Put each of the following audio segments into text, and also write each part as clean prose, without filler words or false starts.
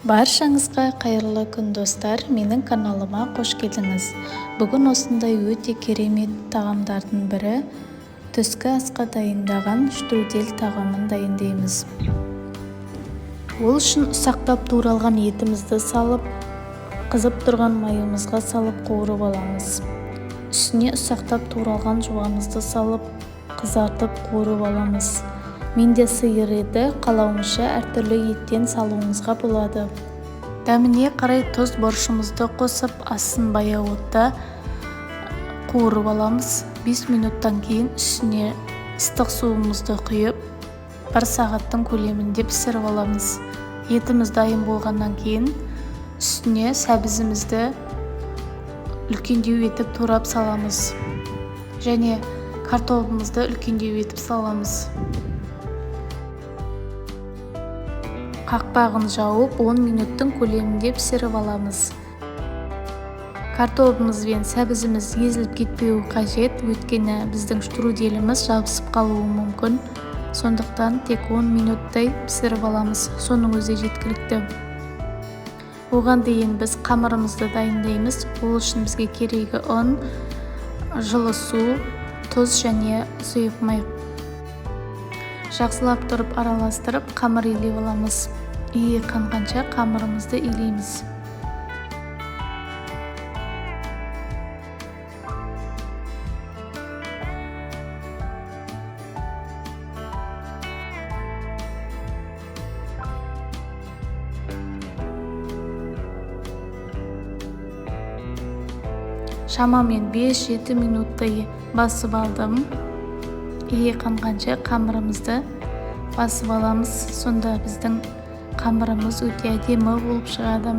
Баршаңызға қайырлы күн достар, менің каналыма қош келдіңіз. Бүгін осындай өте керемет тағамдардың бірі түскі асқа дайындаған штрудель тағамын дайындаймыз. Ол үшін ұсақтап туралған етімізді салып, қызып тұрған майымызға салып қуырып аламыз. Үстіне ұсақтап туралған жуамызды салып, қызартып қуырып аламыз. Менде сиыр еді, қалауыңызша әртүрлі еттен салуыңызға болады. Дәміне қарай тұз борщымызды қосып, астын баяу отта қуырып аламыз. 5 минуттан кейін үстіне ыстық суымызды құйып, 1 сағаттың көлемінде пісіріп аламыз. Етіміз дайын болғаннан кейін үстіне сәбізімізді үлкендеу етіп турап саламыз. Және картопымызды үлкендеу етіп саламыз. Қақпағын жауып 10 минуттың көлемінде пісіріп аламыз. Картопымыз бен сәбізіміз езіліп кетпеуі қажет, өйткені біздің штруделіміз жабысып қалуы мүмкін. Сондықтан тек 10 минуттай пісіріп аламыз. Соның өзі жеткілікті. Оған дейін біз қамырымызды дайындаймыз. Ол үшін бізге керегі ұн, жылы су, тұз және сұйық май. Жақсылап тұрып араластырып, қамыр илеп аламыз. Иі қанғанша қамырымызды илейміз. Шамамен 5-7 минуттай басып алдым. Иі қанғанша қамырымызды басып аламыз. Сонда біздің қамырымыз өте әдемі болып шығады.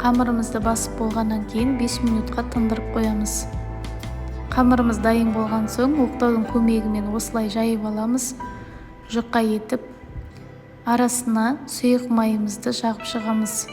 Қамырымызды басып болғаннан кейін 5 минутқа тындырып қоямыз. Қамырымыз дайын болған соң оқтаудың көмегімен осылай жайып аламыз. Жұқа етіп, арасына сұйық майымызды жағып шығамыз.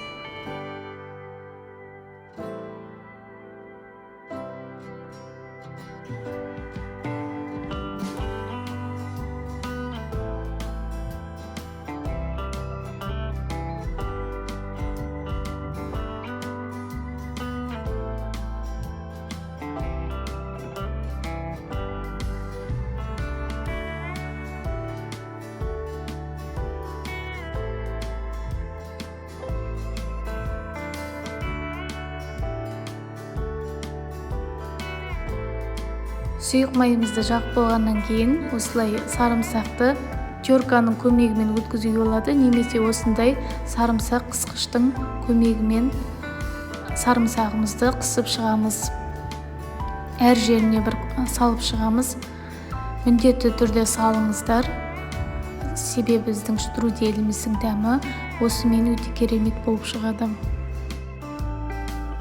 Сұйық майымызды жағып болғаннан кейін осылай сарымсақты терканың көмегімен өткізуге болады, немесе осындай сарымсақ қысқыштың көмегімен сарымсағымызды қысып шығамыз. Әр жеріне бір салып шығамыз. Міндетті түрде салыңыздар, себебі біздің штруделіміздің дәмі осымен өте керемет болып шығады.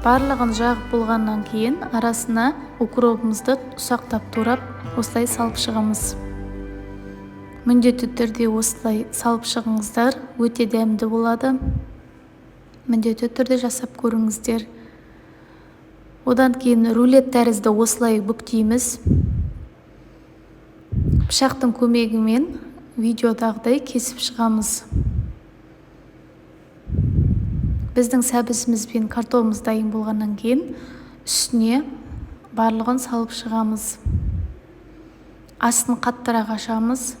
Барлығын жағып болғаннан кейін арасына укропымызды ұсақтап турап, осылай салып шығамыз. Міндетті түрде осылай салып шығыңыздар, өте дәмді болады. Міндетті түрде жасап көріңіздер. Одан кейін рулет тәрізді осылай бүктейміз. Пышақтың көмегімен видеодағыдай кесіп шығамыз. Біздің сәбізіміз бен картопымыз дайын болғаннан кейін үстіне барлығын салып шығамыз. Астын қаттырақ ашамыз.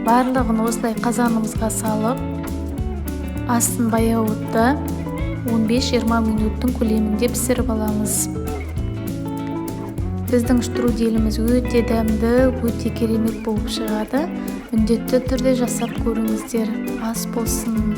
Барлығын осылай қазанымызға салып, астын баяу отта 15-20 минуттың көлемінде пісіріп аламыз. Біздің штруделіміз өте дәмді, өте керемет болып шығады. Міндетті түрде жасап көріңіздер. Ас болсын.